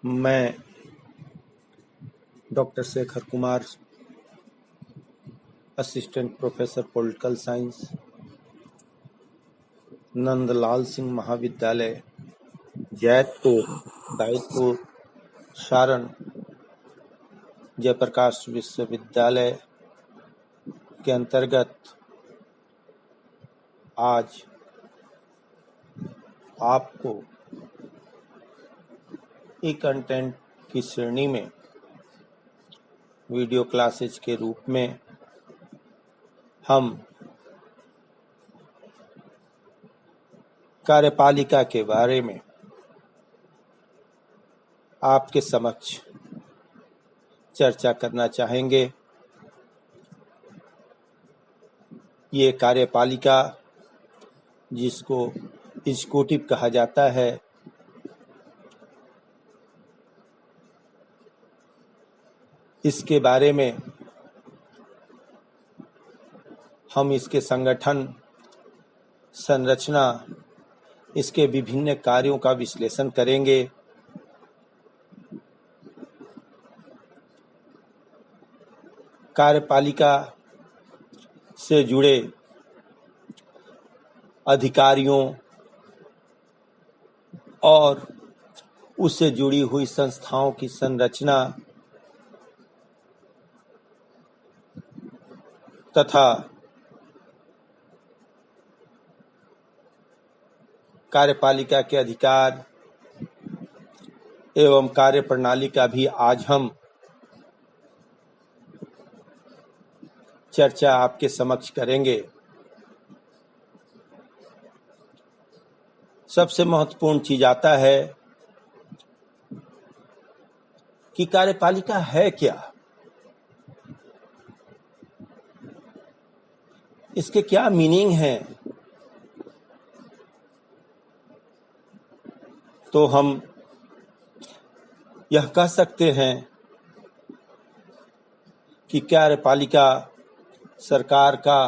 मैं doctor Shekhar Kumar, assistant professor political science, Nandlal Singh महाविद्यालय, जैतपुर, दायितपुर, सारण, जयप्रकाश विश्वविद्यालय के अंतर्गत आज आपको ई कंटेंट की श्रेणी में वीडियो क्लासेज के रूप में हम कार्यपालिका के बारे में आपके समक्ष चर्चा करना चाहेंगे। ये कार्यपालिका, जिसको एग्जीक्यूटिव कहा जाता है, इसके बारे में हम इसके संगठन, संरचना, इसके विभिन्न कार्यों का विश्लेषण करेंगे। कार्यपालिका से जुड़े अधिकारियों और उससे जुड़ी हुई संस्थाओं की संरचना तथा कार्यपालिका के अधिकार एवं कार्यप्रणाली का भी आज हम चर्चा आपके समक्ष करेंगे। सबसे महत्वपूर्ण चीज आता है कि कार्यपालिका है क्या, इसके क्या मीनिंग है। तो हम यह कह सकते हैं कि कार्यपालिका सरकार का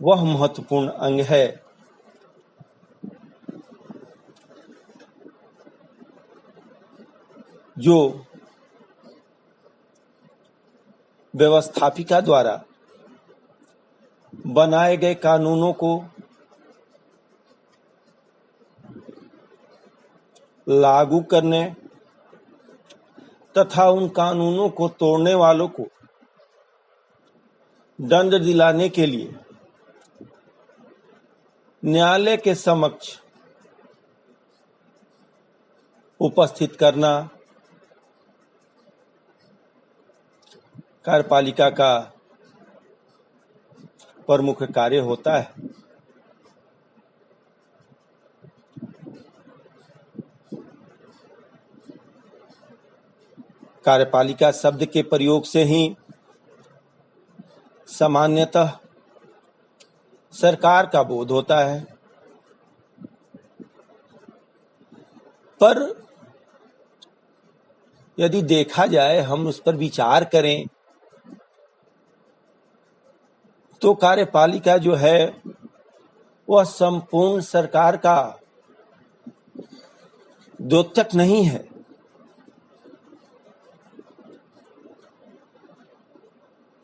वह महत्वपूर्ण अंग है जो व्यवस्थापिका द्वारा बनाए गए कानूनों को लागू करने तथा उन कानूनों को तोड़ने वालों को दंड दिलाने के लिए न्यायालय के समक्ष उपस्थित करना कार्यपालिका का प्रमुख कार्य होता है। कार्यपालिका शब्द के प्रयोग से ही सामान्यतः सरकार का बोध होता है, पर यदि देखा जाए, हम उस पर विचार करें, तो कार्यपालिका जो है वह संपूर्ण सरकार का द्योतक नहीं है।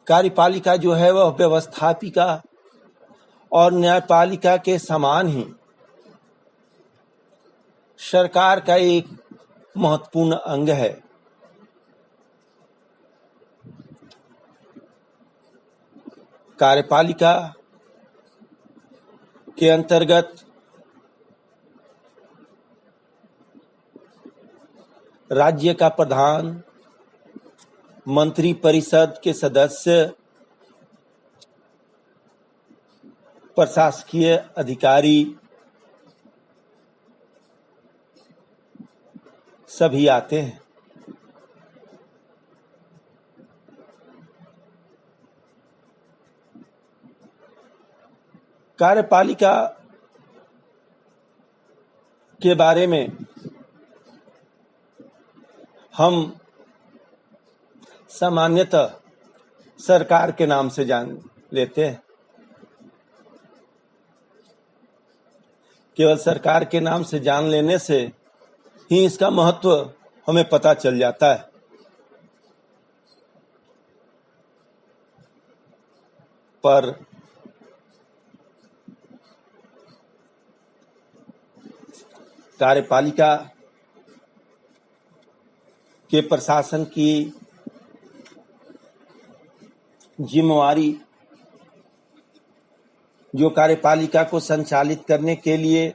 कार्यपालिका जो है वह व्यवस्थापिका और न्यायपालिका के समान ही सरकार का एक महत्वपूर्ण अंग है। कार्यपालिका के अंतर्गत राज्य का प्रधान, मंत्री परिषद के सदस्य, प्रशासकीय अधिकारी सभी आते हैं। कार्यपालिका के बारे में हम सामान्यतः सरकार के नाम से जान लेते हैं। केवल सरकार के नाम से जान लेने से ही इसका महत्व हमें पता चल जाता है। पर कार्यपालिका के प्रशासन की जिम्मेवारी जो कार्यपालिका को संचालित करने के लिए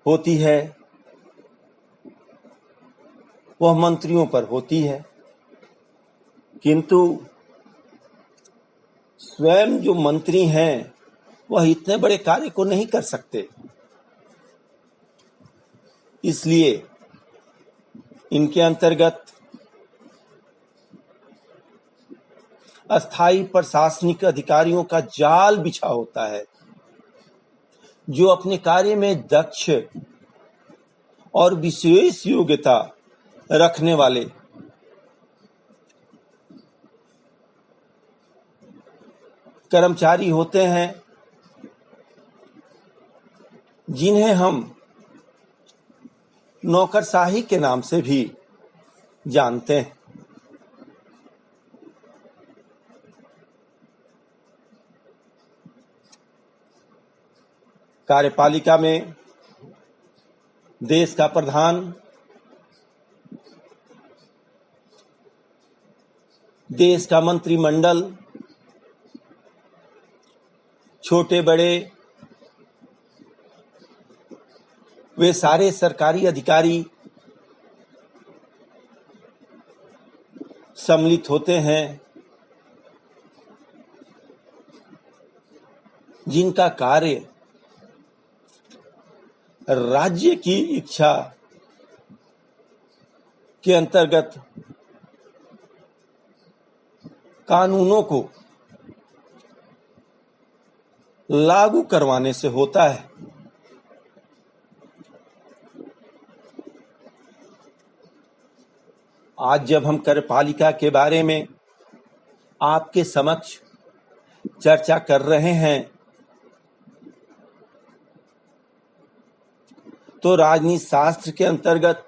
होती है वह मंत्रियों पर होती है, किंतु स्वयं जो मंत्री हैं वह इतने बड़े कार्य को नहीं कर सकते। इसलिए इनके अंतर्गत अस्थायी प्रशासनिक अधिकारियों का जाल बिछा होता है, जो अपने कार्य में दक्ष और विशेष योग्यता रखने वाले कर्मचारी होते हैं, जिन्हें हम नौकरशाही के नाम से भी जानते हैं। कार्यपालिका में देश का प्रधान, देश का मंत्रिमंडल, छोटे बड़े वे सारे सरकारी अधिकारी सम्मिलित होते हैं, जिनका कार्य राज्य की इच्छा के अंतर्गत कानूनों को लागू करवाने से होता है। आज जब हम कार्यपालिका के बारे में आपके समक्ष चर्चा कर रहे हैं, तो राजनीति शास्त्र के अंतर्गत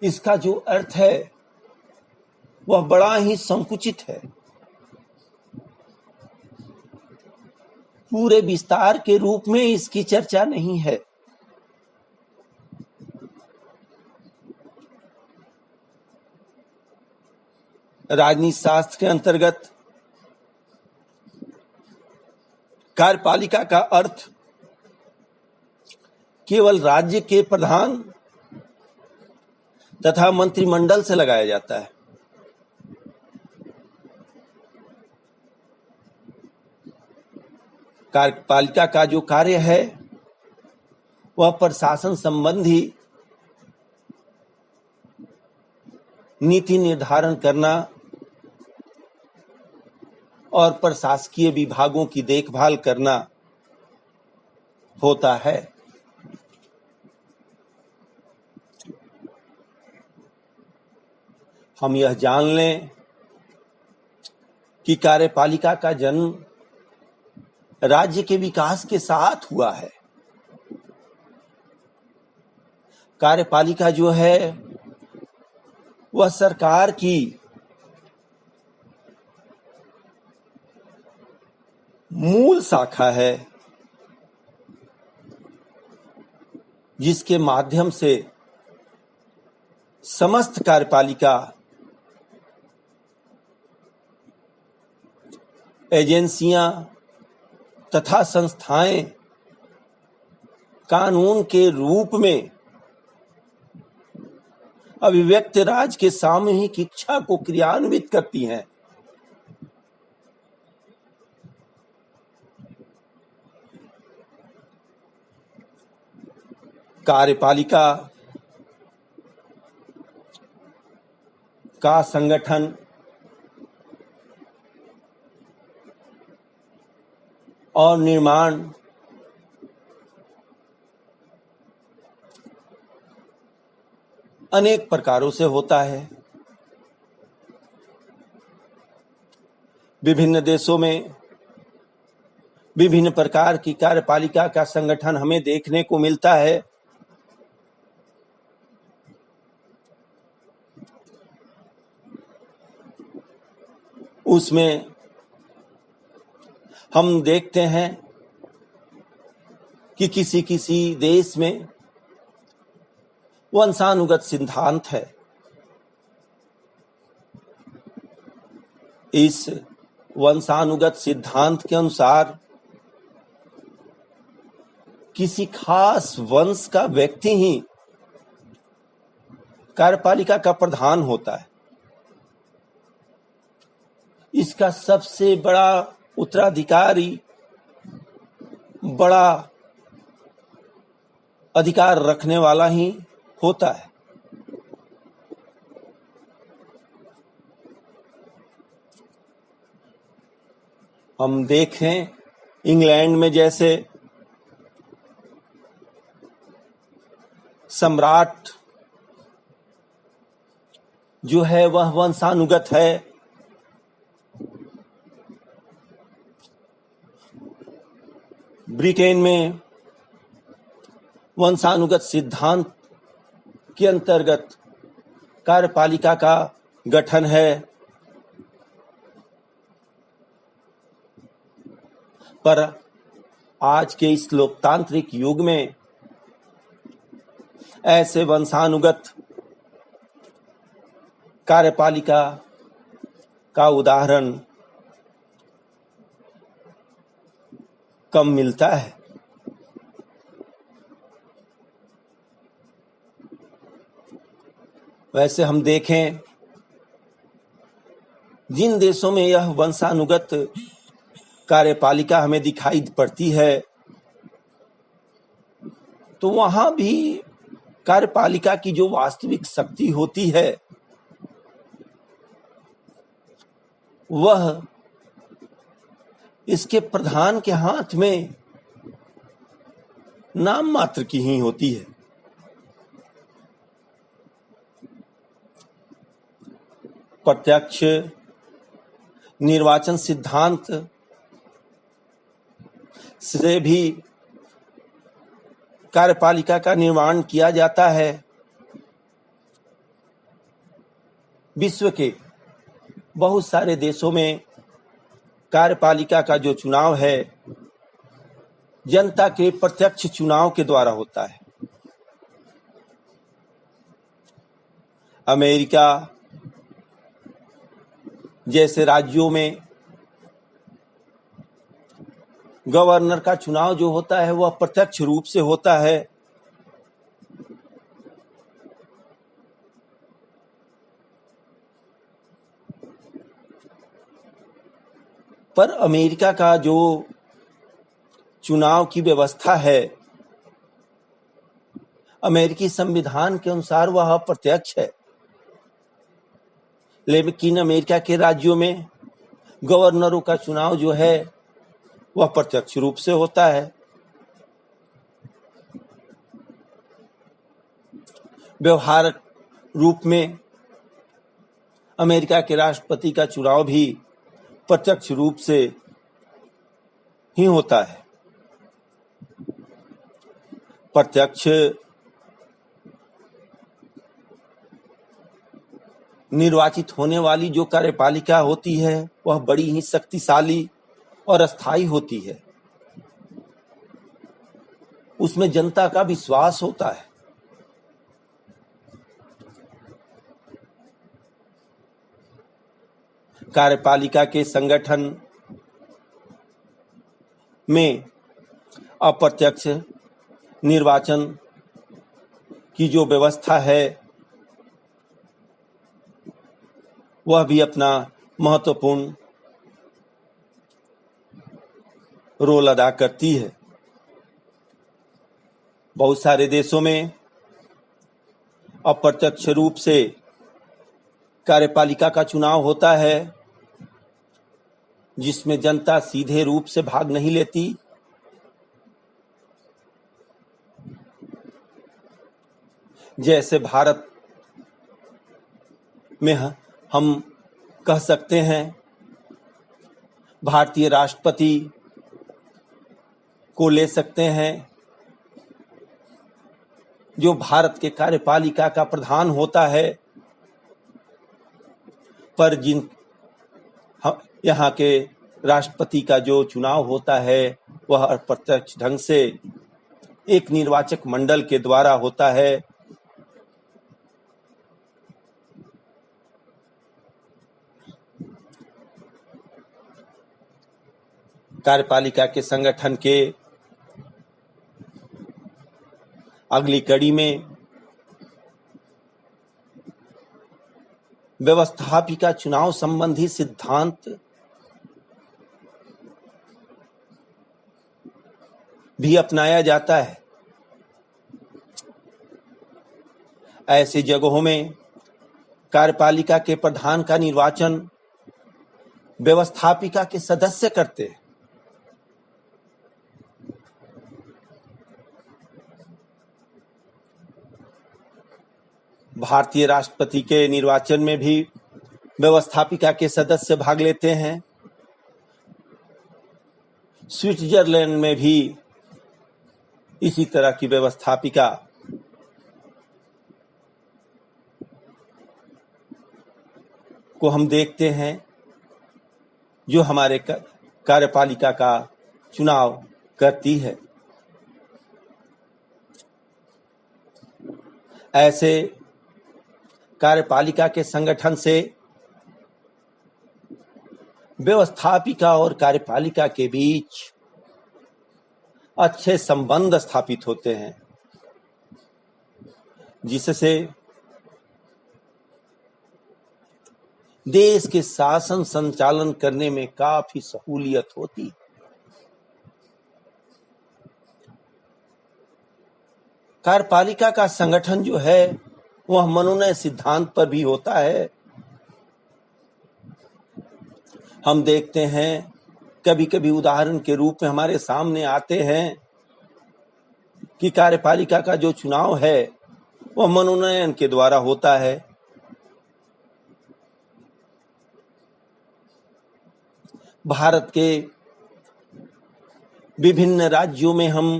इसका जो अर्थ है वह बड़ा ही संकुचित है। पूरे विस्तार के रूप में इसकी चर्चा नहीं है। राजनीति शास्त्र के अंतर्गत कार्यपालिका का अर्थ केवल राज्य के प्रधान तथा मंत्रिमंडल से लगाया जाता है। कार्यपालिका का जो कार्य है वह प्रशासन संबंधी नीति निर्धारण करना और प्रशासकीय विभागों की देखभाल करना होता है। हम यह जान लें कि कार्यपालिका का जन्म राज्य के विकास के साथ हुआ है। कार्यपालिका जो है वह सरकार की मूल शाखा है, जिसके माध्यम से समस्त कार्यपालिका एजेंसियां तथा संस्थाएं कानून के रूप में अभिव्यक्त राज्य के सामूहिक इच्छा को क्रियान्वित करती हैं। कार्यपालिका का संगठन और निर्माण अनेक प्रकारों से होता है। विभिन्न देशों में विभिन्न प्रकार की कार्यपालिका का संगठन हमें देखने को मिलता है। उसमें हम देखते हैं कि किसी किसी देश में वंशानुगत सिद्धांत है। इस वंशानुगत सिद्धांत के अनुसार किसी खास वंश का व्यक्ति ही कार्यपालिका का प्रधान होता है। इसका सबसे बड़ा उत्तराधिकारी, बड़ा अधिकार रखने वाला ही होता है। हम देखें इंग्लैंड में जैसे सम्राट जो है वह वंशानुगत है। ब्रिटेन में वंशानुगत सिद्धांत के अंतर्गत कार्यपालिका का गठन है। पर आज के इस लोकतांत्रिक युग में ऐसे वंशानुगत कार्यपालिका का उदाहरण कम मिलता है। वैसे हम देखें जिन देशों में यह वंशानुगत कार्यपालिका हमें दिखाई पड़ती है तो वहां भी कार्यपालिका की जो वास्तविक शक्ति होती है वह इसके प्रधान के हाथ में नाम मात्र की ही होती है। प्रत्यक्ष निर्वाचन सिद्धांत से भी कार्यपालिका का निर्माण किया जाता है। विश्व के बहुत सारे देशों में कार्यपालिका का जो चुनाव है जनता के प्रत्यक्ष चुनाव के द्वारा होता है। अमेरिका जैसे राज्यों में गवर्नर का चुनाव जो होता है वह प्रत्यक्ष रूप से होता है। पर अमेरिका का जो चुनाव की व्यवस्था है अमेरिकी संविधान के अनुसार वह अप्रत्यक्ष है, लेकिन अमेरिका के राज्यों में गवर्नरों का चुनाव जो है वह प्रत्यक्ष रूप से होता है। व्यवहारिक रूप में अमेरिका के राष्ट्रपति का चुनाव भी प्रत्यक्ष रूप से ही होता है। प्रत्यक्ष निर्वाचित होने वाली जो कार्यपालिका होती है वह बड़ी ही शक्तिशाली और अस्थायी होती है। उसमें जनता का विश्वास होता है। कार्यपालिका के संगठन में अप्रत्यक्ष निर्वाचन की जो व्यवस्था है वह भी अपना महत्वपूर्ण रोल अदा करती है। बहुत सारे देशों में अप्रत्यक्ष रूप से कार्यपालिका का चुनाव होता है जिसमें जनता सीधे रूप से भाग नहीं लेती। जैसे भारत में हम कह सकते हैं भारतीय राष्ट्रपति को ले सकते हैं जो भारत के कार्यपालिका का प्रधान होता है। पर जिन यहाँ के राष्ट्रपति का जो चुनाव होता है वह अप्रत्यक्ष ढंग से एक निर्वाचक मंडल के द्वारा होता है। कार्यपालिका के संगठन के अगली कड़ी में व्यवस्थापिका चुनाव संबंधी सिद्धांत भी अपनाया जाता है। ऐसी जगहों में कार्यपालिका के प्रधान का निर्वाचन व्यवस्थापिका के सदस्य करते हैं। भारतीय राष्ट्रपति के निर्वाचन में भी व्यवस्थापिका के सदस्य भाग लेते हैं। स्विट्जरलैंड में भी इसी तरह की व्यवस्थापिका को हम देखते हैं जो हमारे कार्यपालिका का चुनाव करती है। ऐसे कार्यपालिका के संगठन से व्यवस्थापिका और कार्यपालिका के बीच अच्छे संबंध स्थापित होते हैं, जिससे देश के शासन संचालन करने में काफी सहूलियत होती है। कार्यपालिका का संगठन जो है वह मनोनय सिद्धांत पर भी होता है। हम देखते हैं कभी कभी उदाहरण के रूप में हमारे सामने आते हैं कि कार्यपालिका का जो चुनाव है वह मनोनयन के द्वारा होता है। भारत के विभिन्न राज्यों में हम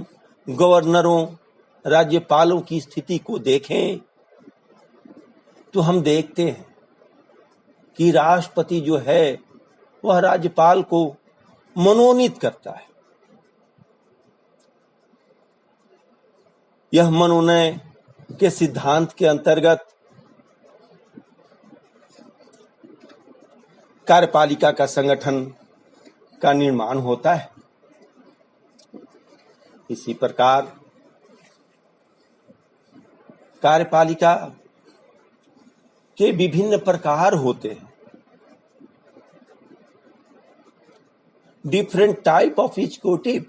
गवर्नरों, राज्यपालों की स्थिति को देखें तो हम देखते हैं कि राष्ट्रपति जो है वह राज्यपाल को मनोनीत करता है। यह मनोनय के सिद्धांत के अंतर्गत कार्यपालिका का संगठन का निर्माण होता है। इसी प्रकार कार्यपालिका के विभिन्न प्रकार होते हैं। Different type of executive.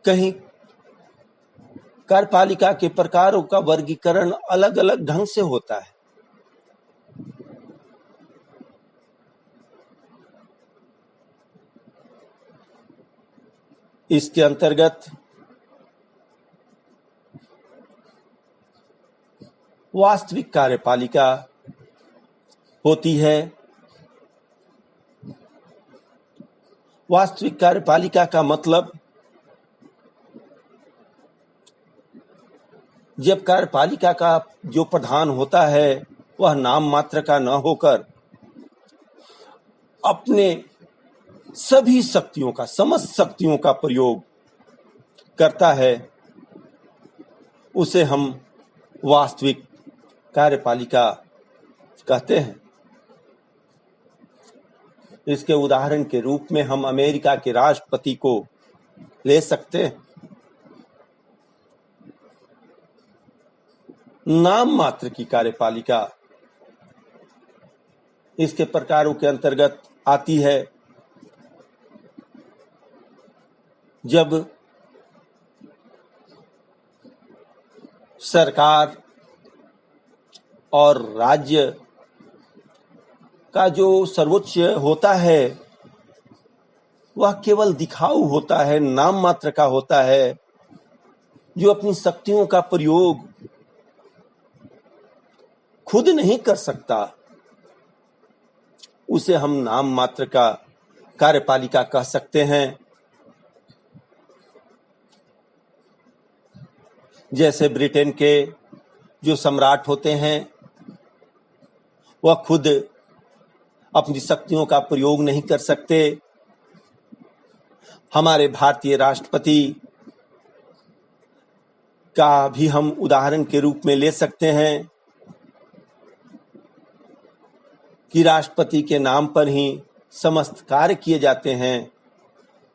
कहीं कार्यपालिका के प्रकारों का वर्गीकरण अलग अलग ढंग से होता है। इसके अंतर्गत वास्तविक कार्यपालिका होती है। वास्तविक कार्यपालिका का मतलब जब कार्यपालिका का जो प्रधान होता है वह नाम मात्र का न होकर अपने सभी शक्तियों का, समस्त शक्तियों का प्रयोग करता है, उसे हम वास्तविक कार्यपालिका कहते हैं। इसके उदाहरण के रूप में हम अमेरिका के राष्ट्रपति को ले सकते हैं। नाम मात्र की कार्यपालिका इसके प्रकारों के अंतर्गत आती है। जब सरकार और राज्य का जो सर्वोच्च होता है वह केवल दिखाऊ होता है, नाम मात्र का होता है, जो अपनी शक्तियों का प्रयोग खुद नहीं कर सकता, उसे हम नाम मात्र का कार्यपालिका कह सकते हैं। जैसे ब्रिटेन के जो सम्राट होते हैं वह खुद अपनी शक्तियों का प्रयोग नहीं कर सकते। हमारे भारतीय राष्ट्रपति का भी हम उदाहरण के रूप में ले सकते हैं कि राष्ट्रपति के नाम पर ही समस्त कार्य किए जाते हैं,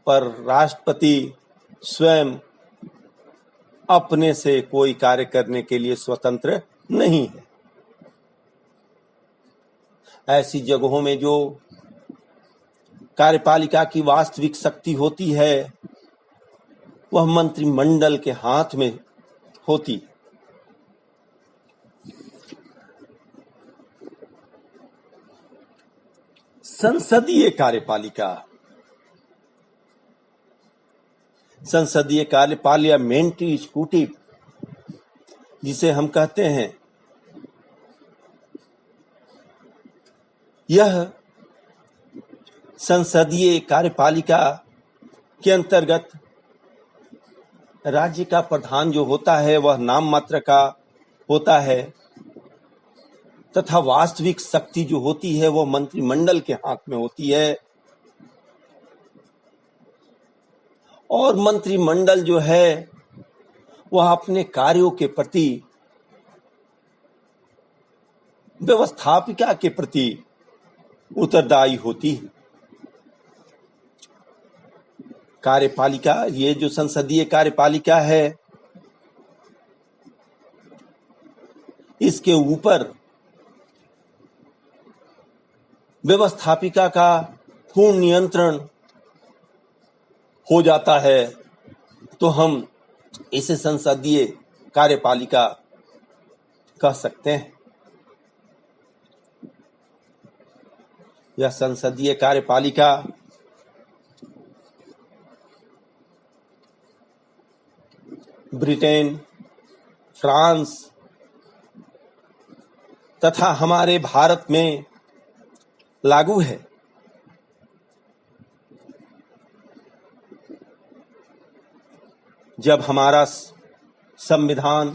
पर राष्ट्रपति स्वयं अपने से कोई कार्य करने के लिए स्वतंत्र नहीं है। ऐसी जगहों में जो कार्यपालिका की वास्तविक शक्ति होती है वह मंत्रिमंडल के हाथ में होती। संसदीय कार्यपालिका, संसदीय पार्लियामेंट्री एग्जीक्यूटिव जिसे हम कहते हैं, यह संसदीय कार्यपालिका के अंतर्गत राज्य का प्रधान जो होता है वह नाम मात्र का होता है तथा वास्तविक शक्ति जो होती है वह मंत्रिमंडल के हाथ में होती है। और मंत्रिमंडल जो है वह अपने कार्यों के प्रति, व्यवस्थापिका के प्रति उत्तरदायी होती है। कार्यपालिका, ये जो संसदीय कार्यपालिका है, इसके ऊपर व्यवस्थापिका का पूर्ण नियंत्रण हो जाता है, तो हम इसे संसदीय कार्यपालिका कह सकते हैं। यह संसदीय कार्यपालिका ब्रिटेन, फ्रांस तथा हमारे भारत में लागू है। जब हमारा संविधान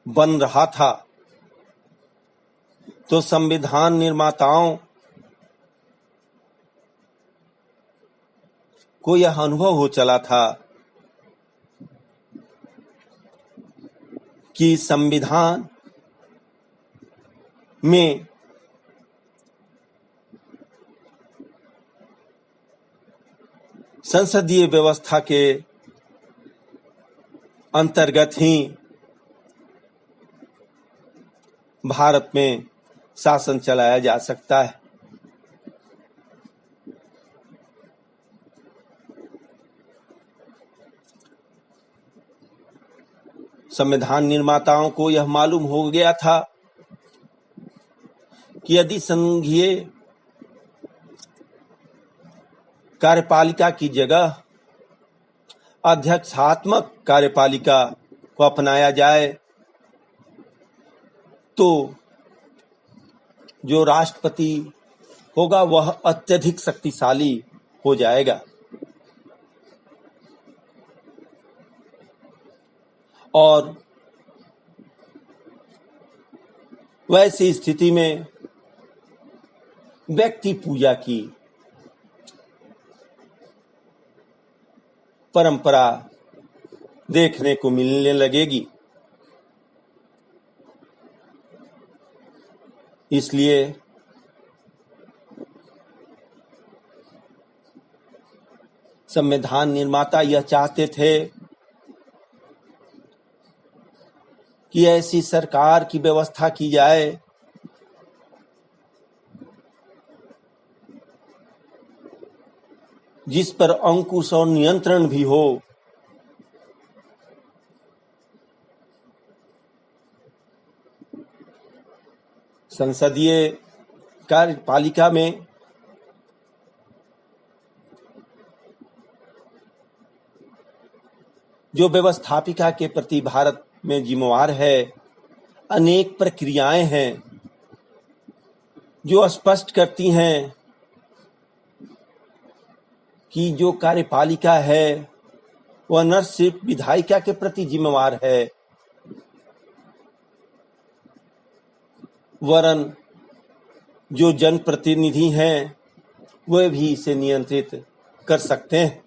बन रहा था तो संविधान निर्माताओं को यह अनुभव हो चला था कि संविधान में संसदीय व्यवस्था के अंतर्गत ही भारत में शासन चलाया जा सकता है। संविधान निर्माताओं को यह मालूम हो गया था कि यदि संघीय कार्यपालिका की जगह अध्यक्षात्मक कार्यपालिका को अपनाया जाए तो जो राष्ट्रपति होगा वह अत्यधिक शक्तिशाली हो जाएगा और वैसी स्थिति में व्यक्ति पूजा की परंपरा देखने को मिलने लगेगी। इसलिए संविधान निर्माता यह चाहते थे कि ऐसी सरकार की व्यवस्था की जाए जिस पर अंकुश और नियंत्रण भी हो। संसदीय कार्यपालिका में जो व्यवस्थापिका के प्रति भारत में जिम्मेवार है, अनेक प्रक्रियाएं हैं जो स्पष्ट करती हैं कि जो कार्यपालिका है वह न सिर्फ विधायिका के प्रति जिम्मेवार है वरन जो जनप्रतिनिधि हैं वे भी इसे नियंत्रित कर सकते हैं।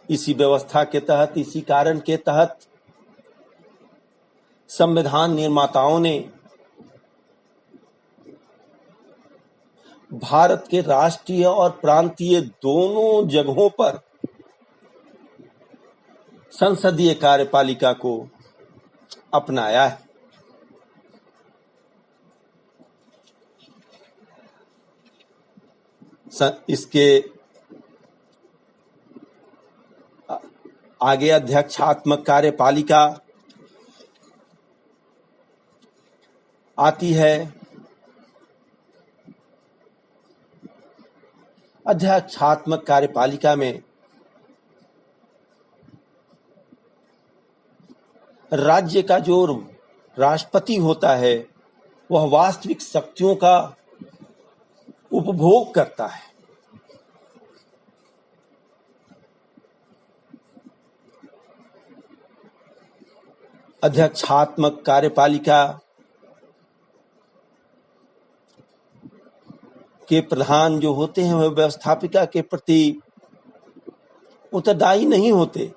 इसी व्यवस्था के तहत, इसी कारण के तहत संविधान निर्माताओं ने भारत के राष्ट्रीय और प्रांतीय दोनों जगहों पर संसदीय कार्यपालिका को अपनाया है। इसके आगे अध्यक्षात्मक कार्यपालिका आती है। अध्यक्षात्मक कार्यपालिका में राज्य का जो राष्ट्रपति होता है वह वास्तविक शक्तियों का उपभोग करता है। अध्यक्षात्मक कार्यपालिका के प्रधान जो होते हैं वह व्यवस्थापिका के प्रति उत्तरदायी नहीं होते।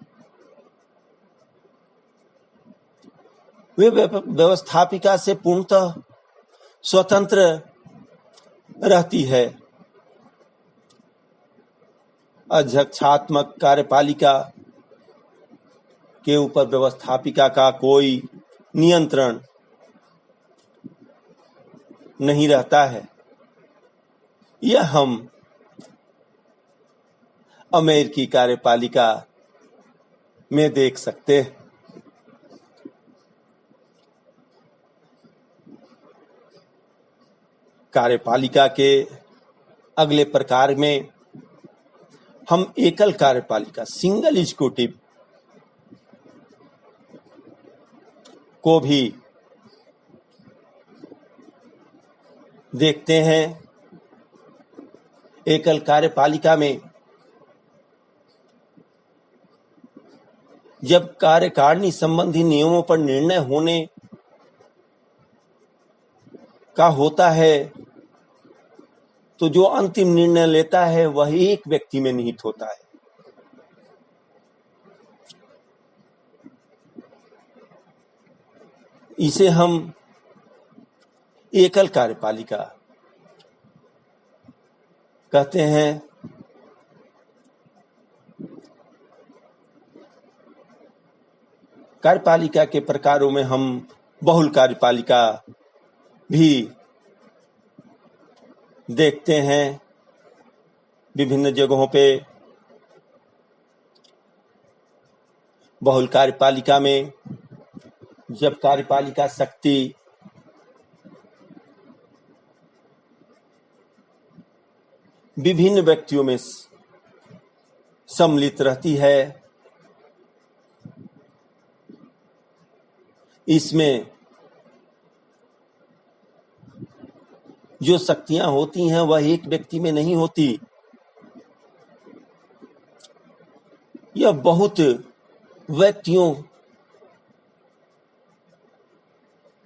वे व्यवस्थापिका से पूर्णतः स्वतंत्र रहती है। अध्यक्षात्मक कार्यपालिका के ऊपर व्यवस्थापिका का कोई नियंत्रण नहीं रहता है। यह हम अमेरिकी कार्यपालिका में देख सकते हैं। कार्यपालिका के अगले प्रकार में हम एकल कार्यपालिका, सिंगल एग्जीक्यूटिव को भी देखते हैं। एकल कार्यपालिका में जब कार्यकारिणी संबंधी नियमों पर निर्णय होने का होता है तो जो अंतिम निर्णय लेता है वह एक व्यक्ति में निहित होता है। इसे हम एकल कार्यपालिका कहते हैं। कार्यपालिका के प्रकारों में हम बहुल कार्यपालिका भी देखते हैं। विभिन्न जगहों पे बहुल कार्यपालिका में जब कार्यपालिका शक्ति विभिन्न व्यक्तियों में सम्मिलित रहती है, इसमें जो शक्तियां होती हैं वह एक व्यक्ति में नहीं होती। यह बहुत व्यक्तियों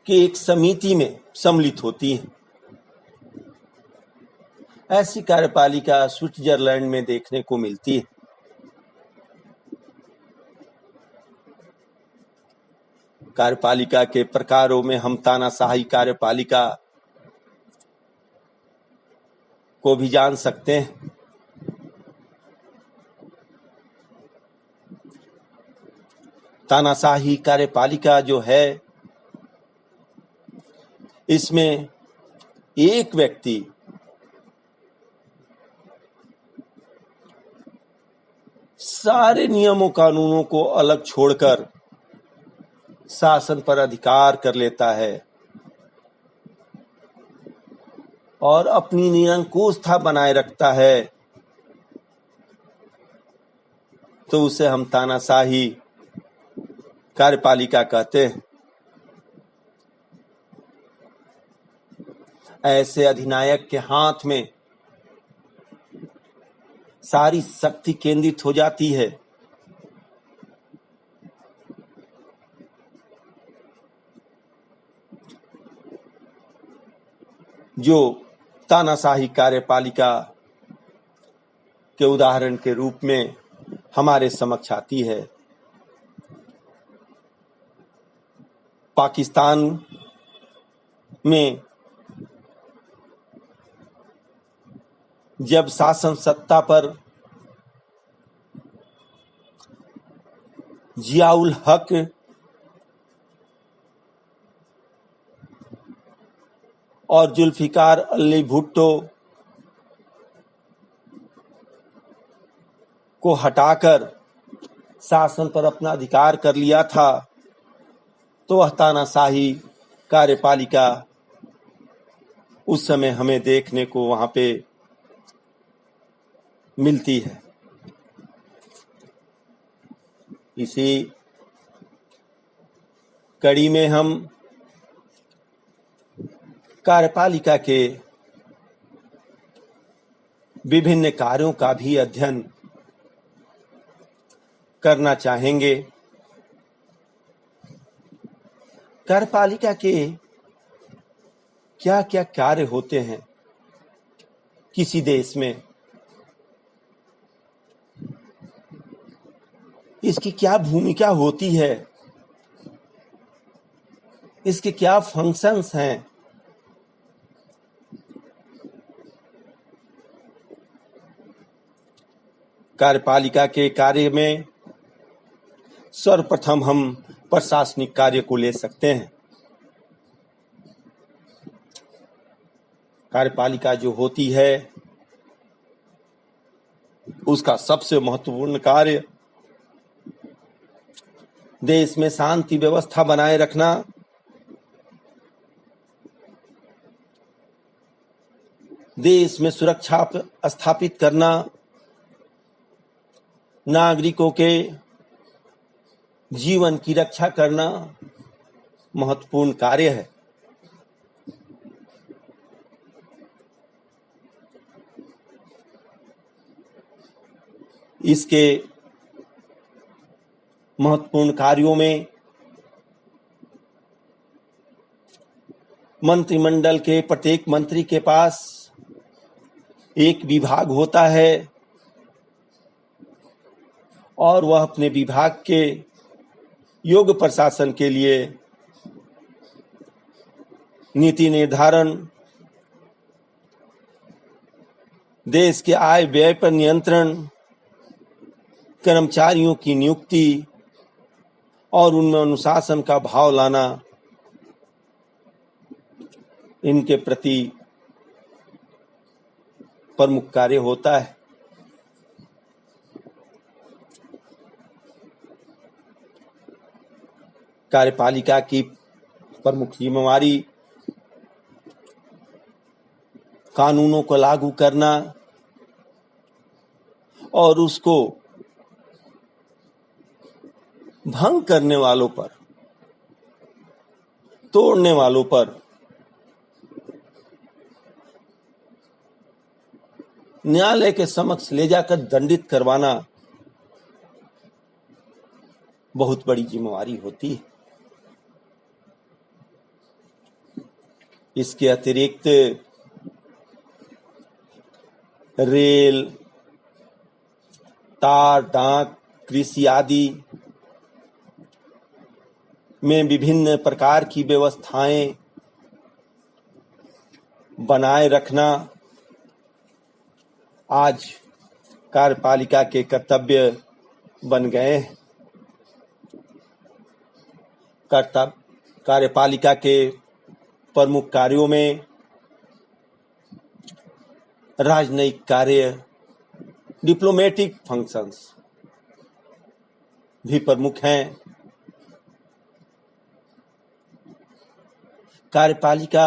के एक समिति में सम्मिलित होती है। ऐसी कार्यपालिका स्विट्जरलैंड में देखने को मिलती है। कार्यपालिका के प्रकारों में हम तानाशाही कार्यपालिका को भी जान सकते हैं। तानाशाही कार्यपालिका जो है इसमें एक व्यक्ति सारे नियमों कानूनों को अलग छोड़कर शासन पर अधिकार कर लेता है और अपनी निरंकुशता बनाए रखता है, तो उसे हम तानाशाही कार्यपालिका कहते हैं। ऐसे अधिनायक के हाथ में सारी शक्ति केंद्रित हो जाती है। जो तानाशाही कार्यपालिका के उदाहरण के रूप में हमारे समक्ष आती है। पाकिस्तान में जब शासन सत्ता पर जियाउल हक और जुल्फिकार अली भुट्टो को हटाकर शासन पर अपना अधिकार कर लिया था, तो वह तानाशाही कार्यपालिका उस समय हमें देखने को वहां पे मिलती है। इसी कड़ी में हम कार्यपालिका के विभिन्न कार्यों का भी अध्ययन करना चाहेंगे। कार्यपालिका के क्या क्या कार्य होते हैं किसी देश में, इसकी क्या भूमिका होती है, इसके क्या फंक्शंस हैं, कार्यपालिका के कार्य में सर्वप्रथम हम प्रशासनिक कार्य को ले सकते हैं। कार्यपालिका जो होती है उसका सबसे महत्वपूर्ण कार्य देश में शांति व्यवस्था बनाए रखना, देश में सुरक्षा स्थापित करना, नागरिकों के जीवन की रक्षा करना महत्वपूर्ण कार्य है। इसके महत्वपूर्ण कार्यों में मंत्रिमंडल के प्रत्येक मंत्री के पास एक विभाग होता है और वह अपने विभाग के योग्य प्रशासन के लिए नीति निर्धारण, देश के आय व्यय पर नियंत्रण, कर्मचारियों की नियुक्ति और उनमें अनुशासन का भाव लाना, इनके प्रति प्रमुख कार्य होता है। कार्यपालिका की प्रमुख जिम्मेवारी कानूनों को लागू करना और उसको भंग करने वालों पर, तोड़ने वालों पर न्यायालय के समक्ष ले जाकर दंडित करवाना बहुत बड़ी जिम्मेवारी होती है। इसके अतिरिक्त रेल, तार, डाक, कृषि आदि में विभिन्न प्रकार की व्यवस्थाएं बनाए रखना आज कार्यपालिका के कर्तव्य बन गए हैं। कार्यपालिका के प्रमुख कार्यों में राजनयिक कार्य, डिप्लोमेटिक फंक्शंस भी प्रमुख हैं। कार्यपालिका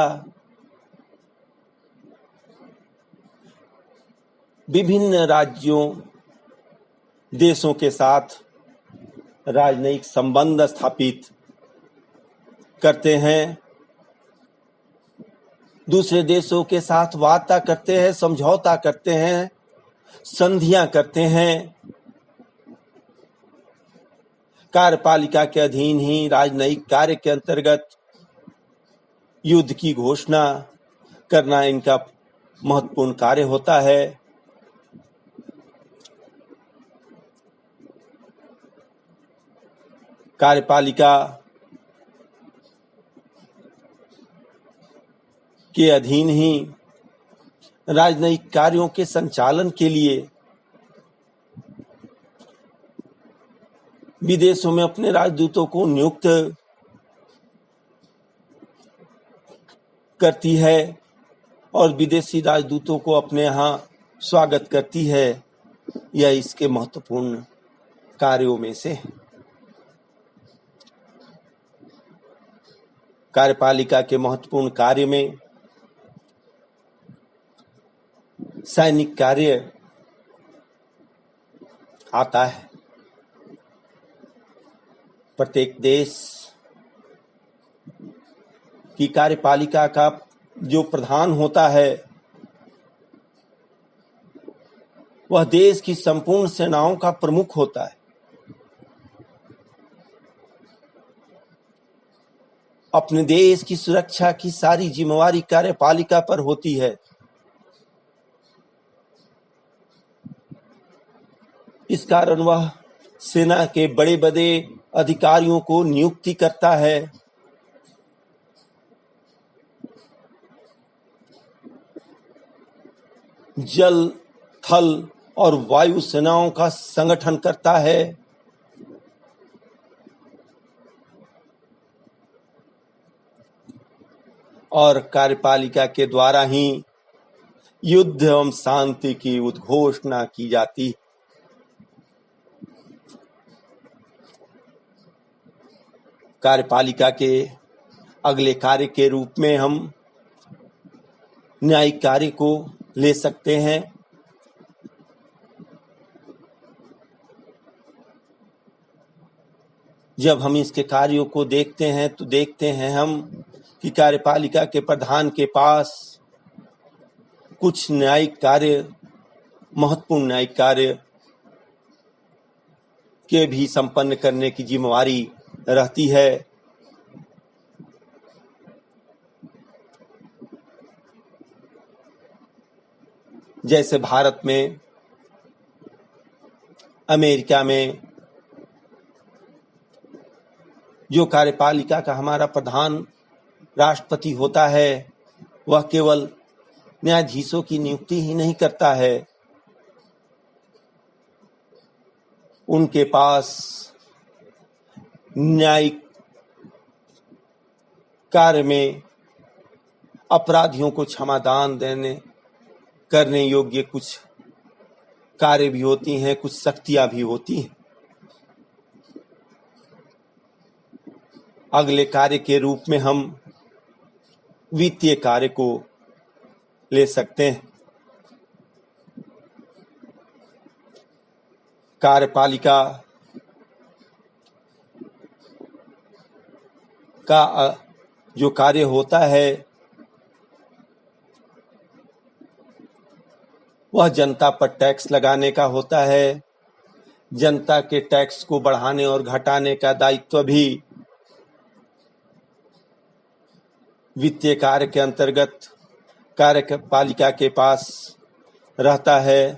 विभिन्न राज्यों, देशों के साथ राजनयिक संबंध स्थापित करते हैं, दूसरे देशों के साथ वार्ता करते हैं, समझौता करते हैं, संधियां करते हैं। कार्यपालिका के अधीन ही राजनयिक कार्य के अंतर्गत युद्ध की घोषणा, करना इनका महत्वपूर्ण कार्य होता है। कार्यपालिका के अधीन ही राजनयिक कार्यों के संचालन के लिए विदेशों में अपने राजदूतों को नियुक्त करती है और विदेशी राजदूतों को अपने यहाँ स्वागत करती है। यह इसके महत्वपूर्ण कार्यों में से है। कार्यपालिका के महत्वपूर्ण कार्य में सैनिक कार्य आता है। प्रत्येक देश की कार्यपालिका का जो प्रधान होता है वह देश की संपूर्ण सेनाओं का प्रमुख होता है। अपने देश की सुरक्षा की सारी जिम्मेवारी कार्यपालिका पर होती है। इस कारण वह सेना के बड़े बड़े अधिकारियों को नियुक्ति करता है। जल, थल और वायु सेनाओं का संगठन करता है। और कार्यपालिका के द्वारा ही युद्ध एवं शांति की उद्घोषणा की जाती है। कार्यपालिका के अगले कार्य के रूप में हम न्यायिक कार्य को ले सकते हैं। जब हम इसके कार्यों को देखते हैं तो देखते हैं हम कि कार्यपालिका के प्रधान के पास कुछ न्यायिक कार्य, महत्वपूर्ण न्यायिक कार्य के भी संपन्न करने की जिम्मेवारी रहती है। जैसे भारत में, अमेरिका में जो कार्यपालिका का हमारा प्रधान राष्ट्रपति होता है वह केवल न्यायाधीशों की नियुक्ति ही नहीं करता है, उनके पास न्यायिक कार्य में अपराधियों को क्षमादान करने योग्य कुछ कार्य भी होती हैं, कुछ शक्तियां भी होती हैं। अगले कार्य के रूप में हम वित्तीय कार्य को ले सकते हैं। कार्यपालिका का जो कार्य होता है वह जनता पर टैक्स लगाने का होता है। जनता के टैक्स को बढ़ाने और घटाने का दायित्व भी वित्तीय कार्य के अंतर्गत कार्यपालिका के पास रहता है।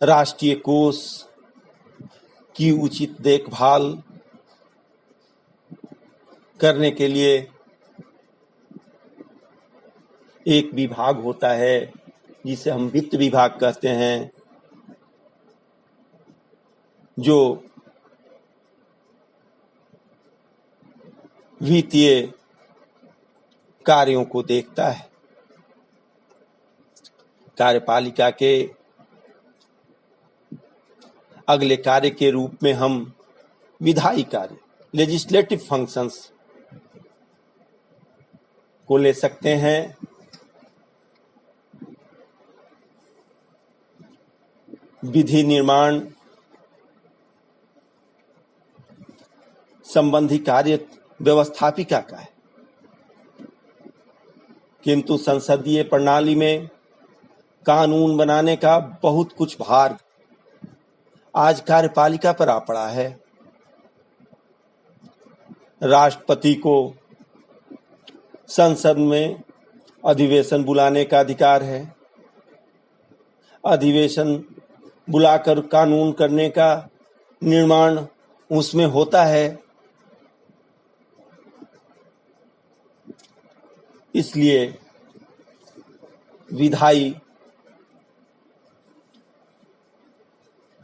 राष्ट्रीय कोष की उचित देखभाल करने के लिए एक विभाग होता है जिसे हम वित्त विभाग कहते हैं, जो वित्तीय कार्यों को देखता है। कार्यपालिका के अगले कार्य के रूप में हम विधायी कार्य, लेजिस्लेटिव फंक्शंस को ले सकते हैं। विधि निर्माण संबंधी कार्य व्यवस्थापिका का है, किंतु संसदीय प्रणाली में कानून बनाने का बहुत कुछ भार आज कार्यपालिका पर आ पड़ा है। राष्ट्रपति को संसद में अधिवेशन बुलाने का अधिकार है। अधिवेशन बुलाकर कानून करने का निर्माण उसमें होता है। इसलिए विधायी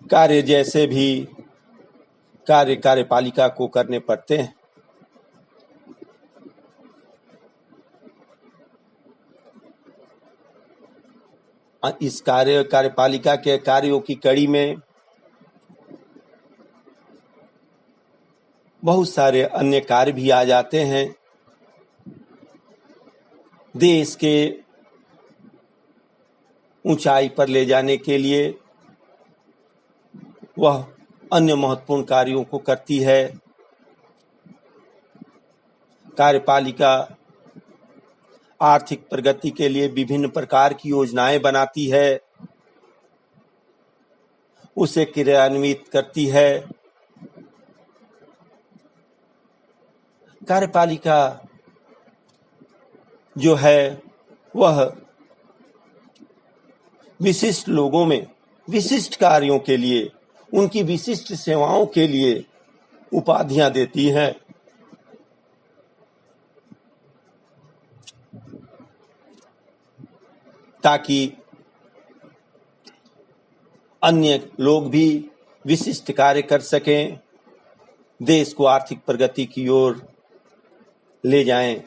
कार्य जैसे भी कार्य कार्यपालिका को करने पड़ते हैं। इस कार्यपालिका के कार्यों की कड़ी में बहुत सारे अन्य कार्य भी आ जाते हैं। देश के ऊंचाई पर ले जाने के लिए वह अन्य महत्वपूर्ण कार्यों को करती है। कार्यपालिका आर्थिक प्रगति के लिए विभिन्न प्रकार की योजनाएं बनाती है, उसे क्रियान्वित करती है। कार्यपालिका जो है वह विशिष्ट लोगों में विशिष्ट कार्यों के लिए, उनकी विशिष्ट सेवाओं के लिए उपाधियां देती है। ताकि अन्य लोग भी विशिष्ट कार्य कर सकें, देश को आर्थिक प्रगति की ओर ले जाएं।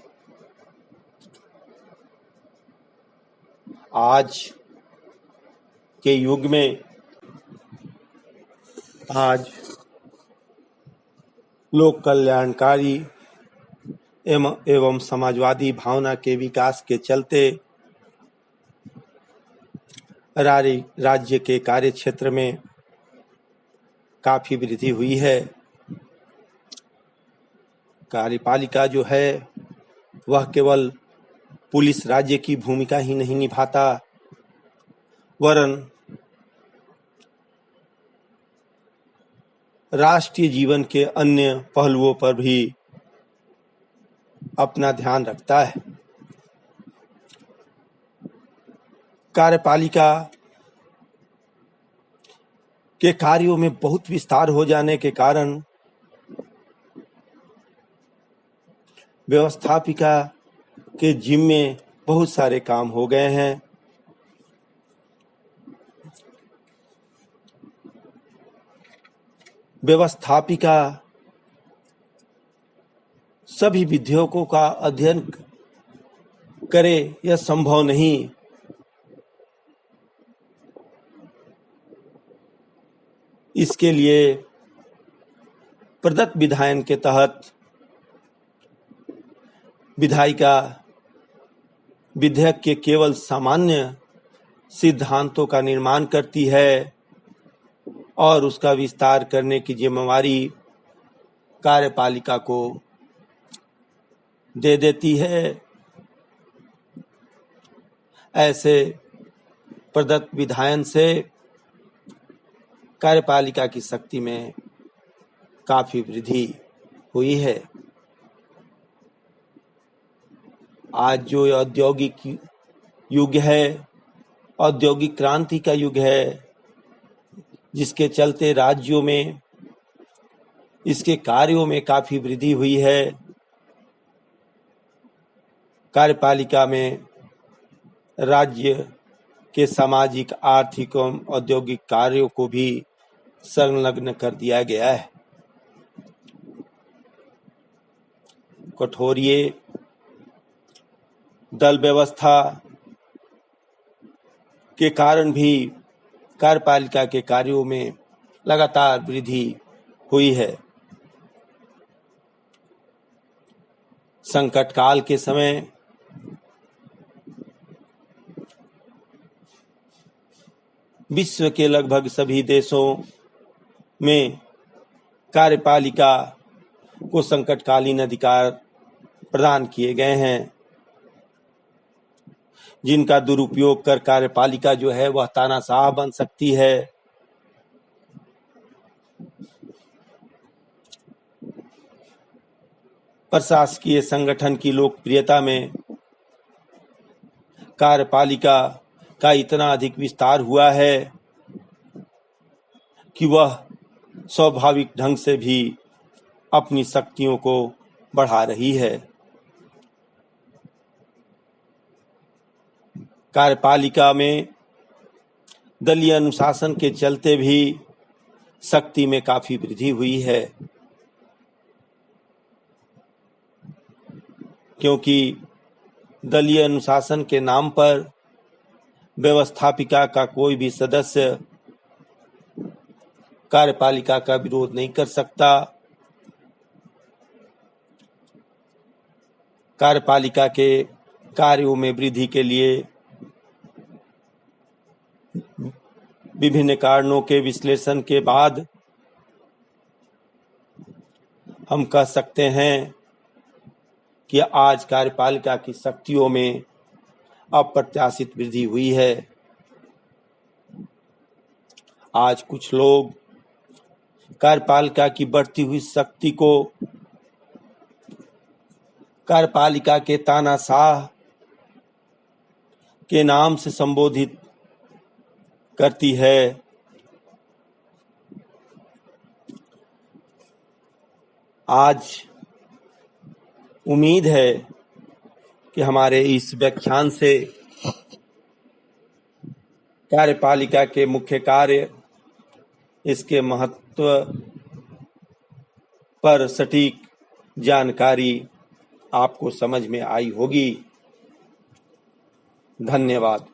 आज के युग में लोक कल्याणकारी एवं समाजवादी भावना के विकास के चलते राज्य के कार्य क्षेत्र में काफी वृद्धि हुई है। कार्यपालिका जो है वह केवल पुलिस राज्य की भूमिका ही नहीं निभाता, वरन राष्ट्रीय जीवन के अन्य पहलुओं पर भी अपना ध्यान रखता है। कार्यपालिका के कार्यों में बहुत विस्तार हो जाने के कारण व्यवस्थापिका के जिम्मे बहुत सारे काम हो गए हैं। व्यवस्थापिका सभी विधेयकों का अध्ययन करे यह संभव नहीं। इसके लिए प्रदत्त विधायन के तहत विधायिका विधेयक के केवल सामान्य सिद्धांतों का निर्माण करती है और उसका विस्तार करने की जिम्मेवारी कार्यपालिका को दे देती है। ऐसे प्रदत्त विधायन से कार्यपालिका की शक्ति में काफी वृद्धि हुई है। आज जो औद्योगिक युग है, औद्योगिक क्रांति का युग है, जिसके चलते राज्यों में इसके कार्यों में काफी वृद्धि हुई है। कार्यपालिका में राज्य के सामाजिक, आर्थिक एवं औद्योगिक कार्यों को भी संलग्न कर दिया गया है। कठोरिये दल व्यवस्था के कारण भी कार्यपालिका के कार्यों में लगातार वृद्धि हुई है। संकट काल के समय विश्व के लगभग सभी देशों में कार्यपालिका को संकटकालीन अधिकार प्रदान किए गए हैं, जिनका दुरुपयोग कर कार्यपालिका जो है वह तानाशाह बन सकती है। प्रशासकीय संगठन की लोकप्रियता में कार्यपालिका का इतना अधिक विस्तार हुआ है कि वह स्वाभाविक ढंग से भी अपनी शक्तियों को बढ़ा रही है। कार्यपालिका में दलीय अनुशासन के चलते भी शक्ति में काफी वृद्धि हुई है, क्योंकि दलीय अनुशासन के नाम पर व्यवस्थापिका का कोई भी सदस्य कार्यपालिका का विरोध नहीं कर सकता। कार्यपालिका के कार्यों में वृद्धि के लिए विभिन्न कारणों के विश्लेषण के बाद हम कह सकते हैं कि आज कार्यपालिका की शक्तियों में अप्रत्याशित वृद्धि हुई है। आज कुछ लोग कार्यपालिका की बढ़ती हुई शक्ति को कार्यपालिका के तानाशाह के नाम से संबोधित करती है। आज उम्मीद है कि हमारे इस व्याख्यान से कार्यपालिका के मुख्य कार्य, इसके महत्व पर सटीक जानकारी आपको समझ में आई होगी। धन्यवाद।